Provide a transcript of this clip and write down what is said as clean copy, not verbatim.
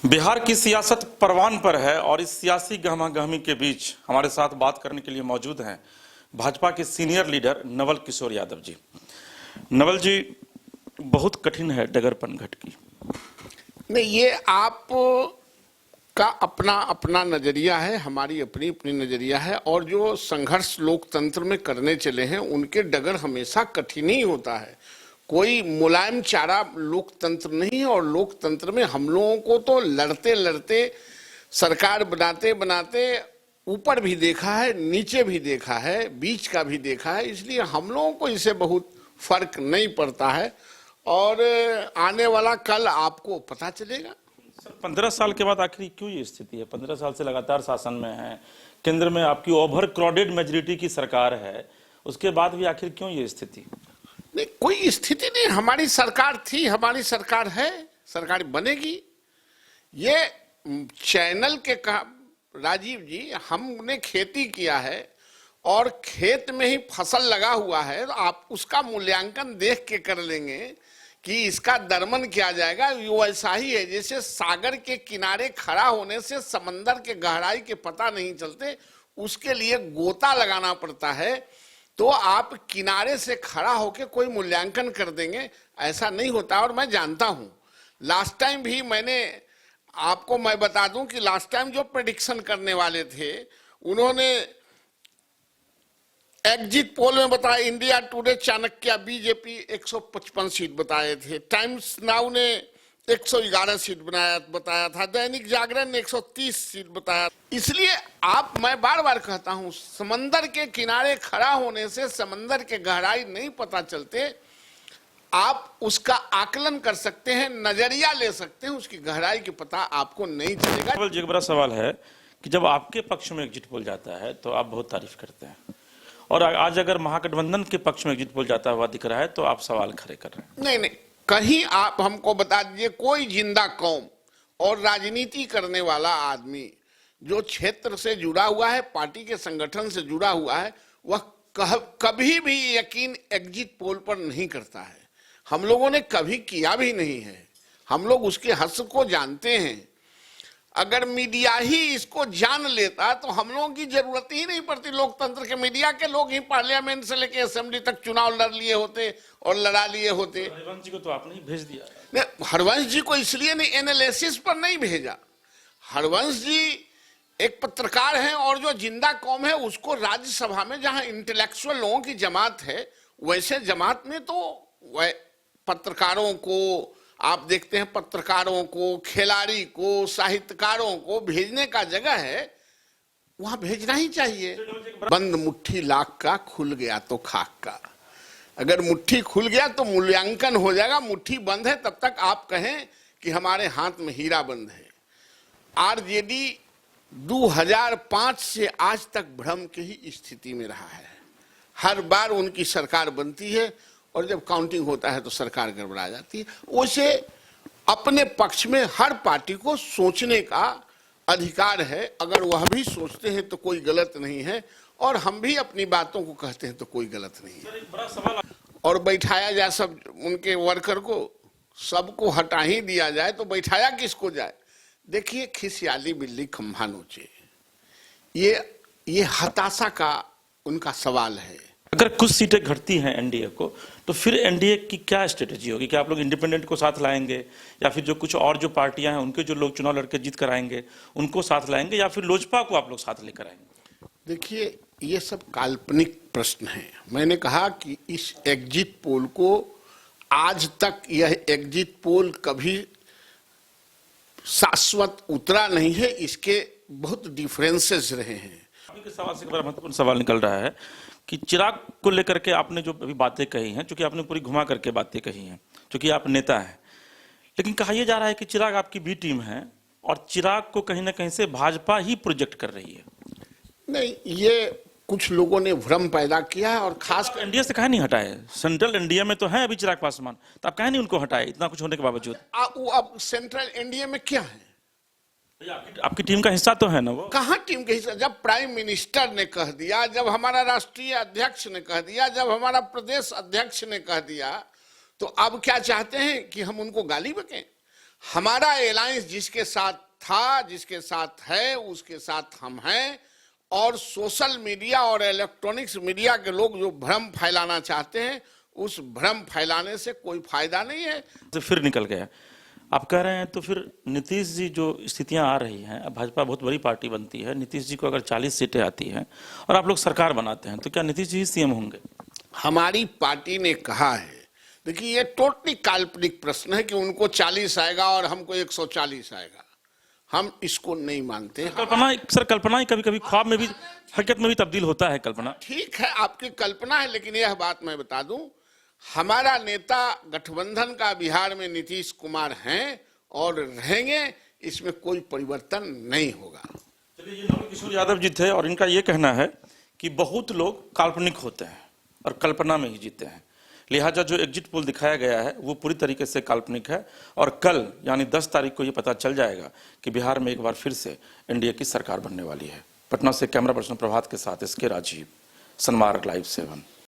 बिहार की सियासत परवान पर है और इस सियासी गहमागहमी के बीच हमारे साथ बात करने के लिए मौजूद हैं भाजपा के सीनियर लीडर नवल किशोर यादव जी। नवल जी, बहुत कठिन है डगरपन घट की। नहीं, ये आप का अपना अपना नजरिया है, हमारी अपनी अपनी नजरिया है। और जो संघर्ष लोकतंत्र में करने चले हैं उनके डगर हमेशा कठिन ही होता है। कोई मुलायम चारा लोकतंत्र नहीं है। और लोकतंत्र में हम लोगों को तो लड़ते लड़ते, सरकार बनाते बनाते ऊपर भी देखा है, नीचे भी देखा है, बीच का भी देखा है। इसलिए हम लोगों को इससे बहुत फर्क नहीं पड़ता है। और आने वाला कल आपको पता चलेगा। सर, 15 साल के बाद आखिर क्यों ये स्थिति है? 15 साल से लगातार शासन में है, केंद्र में आपकी ओवर क्राउडेड मेजोरिटी की सरकार है, उसके बाद भी आखिर क्यों ये स्थिति? नहीं, कोई स्थिति नहीं। हमारी सरकार थी, हमारी सरकार है, सरकार बनेगी। ये चैनल के राजीव जी, हमने खेती किया है और खेत में ही फसल लगा हुआ है, तो आप उसका मूल्यांकन देख के कर लेंगे कि इसका दरमन किया जाएगा। वो ऐसा ही है जैसे सागर के किनारे खड़ा होने से समंदर के गहराई के पता नहीं चलते, उसके लिए गोता लगाना पड़ता है। तो आप किनारे से खड़ा होके कोई मूल्यांकन कर देंगे, ऐसा नहीं होता। और मैं जानता हूं, लास्ट टाइम भी मैं बता दूं कि लास्ट टाइम जो प्रेडिक्शन करने वाले थे उन्होंने एग्जिट पोल में बताया, India today, Chanakya, BJP 155 seat बताए थे। टाइम्स नाउ ने 111 सीट बताया था। दैनिक जागरण ने 130 सीट बताया। इसलिए मैं बार बार कहता हूं, समंदर के किनारे खड़ा होने से समंदर के गहराई नहीं पता चलते। आप उसका आकलन कर सकते हैं, नजरिया ले सकते हैं, उसकी गहराई की पता आपको नहीं चलेगा। केवल जी, एक बड़ा सवाल है कि जब आपके पक्ष में एग्जिट पोल जाता है तो आप बहुत तारीफ करते हैं, और आज अगर महागठबंधन के पक्ष में एग्जिट पोल जाता हुआ दिख रहा है तो आप सवाल खड़े कर रहे हैं। नहीं, कहीं आप हमको बता दीजिए, कोई जिंदा कौम और राजनीति करने वाला आदमी जो क्षेत्र से जुड़ा हुआ है, पार्टी के संगठन से जुड़ा हुआ है, वह कभी भी यकीन एग्जिट पोल पर नहीं करता है। हम लोगों ने कभी किया भी नहीं है। हम लोग उसके हश्र को जानते हैं। अगर मीडिया ही इसको जान लेता तो हम लोगों की जरूरत ही नहीं पड़ती लोकतंत्र के। मीडिया के लोग ही पार्लियामेंट से लेकर असेंबली तक चुनाव लड़ लिए होते और लड़ा लिए होते। हरिवंश जी को तो आपने ही भेज दिया। नहीं, हरिवंश जी को इसलिए नहीं, एनालिसिस पर नहीं भेजा। हरिवंश जी एक पत्रकार हैं और जो जिंदा कौम है उसको राज्यसभा में, जहां इंटेलेक्चुअल लोगों की जमात है, वैसे जमात में तो वह पत्रकारों को आप देखते हैं, पत्रकारों को, खिलाड़ी को, साहित्यकारों को भेजने का जगह है, वहां भेजना ही चाहिए। बंद मुट्ठी लाख का, खुल गया तो खाक का। अगर मुट्ठी खुल गया तो मूल्यांकन हो जाएगा। मुट्ठी बंद है तब तक आप कहें कि हमारे हाथ में हीरा बंद है। आरजेडी 2005 से आज तक भ्रम की ही स्थिति में रहा है। हर बार उनकी सरकार बनती है और जब काउंटिंग होता है तो सरकार गड़बड़ा जाती है। उसे अपने पक्ष में हर पार्टी को सोचने का अधिकार है। अगर वह भी सोचते हैं तो कोई गलत नहीं है, और हम भी अपनी बातों को कहते हैं तो कोई गलत नहीं है। बड़ा सवाल, और बैठाया जाए सब उनके वर्कर को, सबको हटा ही दिया जाए तो बैठाया किसको जाए? देखिए, खिसियाली बिल्ली खंभा नोचे, ये हताशा का उनका सवाल है। अगर कुछ सीटें घटती हैं एनडीए को, तो फिर एनडीए की क्या स्ट्रेटेजी होगी? क्या आप लोग इंडिपेंडेंट को साथ लाएंगे, या फिर जो कुछ और जो पार्टियां हैं उनके जो लोग चुनाव लड़के जीत कर आएंगे उनको साथ लाएंगे, या फिर लोजपा को आप लोग साथ लेकर आएंगे? देखिए, ये सब काल्पनिक प्रश्न है। मैंने कहा कि इस एग्जिट पोल को, आज तक यह एग्जिट पोल कभी शाश्वत उतरा नहीं है। इसके बहुत डिफरेंसेस रहे हैं। आपके सवाल से एक बड़ा महत्वपूर्ण सवाल निकल रहा है कि चिराग को लेकर के आपने जो अभी बातें कही हैं, चूंकि आपने पूरी घुमा करके बातें कही हैं, चूंकि आप नेता हैं, लेकिन कहा यह जा रहा है कि चिराग आपकी बी टीम है और चिराग को कहीं ना कहीं से भाजपा ही प्रोजेक्ट कर रही है। नहीं, ये कुछ लोगों ने भ्रम पैदा किया है। और खास एनडीए से कहे नहीं हटाए? सेंट्रल एनडीए में तो है अभी चिराग पासवान, तो आप कहे नहीं उनको हटाए, इतना कुछ होने के बावजूद? अब सेंट्रल एनडीए में क्या है? आपकी टीम का हिस्सा तो है ना वो? कहां टीम के हिस्सा? जब प्राइम मिनिस्टर ने कह दिया, जब हमारा राष्ट्रीय अध्यक्ष ने कह दिया, जब हमारा प्रदेश अध्यक्ष ने कह दिया, तो अब क्या चाहते हैं कि हम उनको गाली बकें? हमारा अलायंस जिसके साथ था, जिसके साथ है, उसके साथ हम हैं। और सोशल मीडिया और इलेक्ट्रॉनिक्स मीडिया के लोग जो भ्रम फैलाना चाहते हैं, उस भ्रम फैलाने से कोई फायदा नहीं है। तो फिर निकल गया आप कह रहे हैं। तो फिर नीतीश जी जो स्थितियां आ रही हैं, अब भाजपा बहुत बड़ी पार्टी बनती है, नीतीश जी को अगर 40 सीटें आती हैं और आप लोग सरकार बनाते हैं, तो क्या नीतीश जी सीएम होंगे? हमारी पार्टी ने कहा है, देखिए ये टोटली काल्पनिक प्रश्न है कि उनको 40 आएगा और हमको 140 आएगा। हम इसको नहीं मानते। कल्पना सर, कल्पना ही कभी कभी ख्वाब में भी, हकीकत में भी तब्दील होता है कल्पना। ठीक है, आपकी कल्पना है, लेकिन यह बात मैं बता दूं, हमारा नेता गठबंधन का बिहार में नीतीश कुमार हैं और रहेंगे, इसमें कोई परिवर्तन नहीं होगा। चलिए, ये नवल किशोर यादव जी थे और इनका ये कहना है कि बहुत लोग काल्पनिक होते हैं और कल्पना में ही जीते हैं, लिहाजा जो एग्जिट पोल दिखाया गया है वो पूरी तरीके से काल्पनिक है। और कल यानी 10 तारीख को ये पता चल जाएगा कि बिहार में एक बार फिर से एनडीए की सरकार बनने वाली है। पटना से कैमरा पर्सन प्रभात के साथ एसके राजीव, सनमार्ग लाइव 7।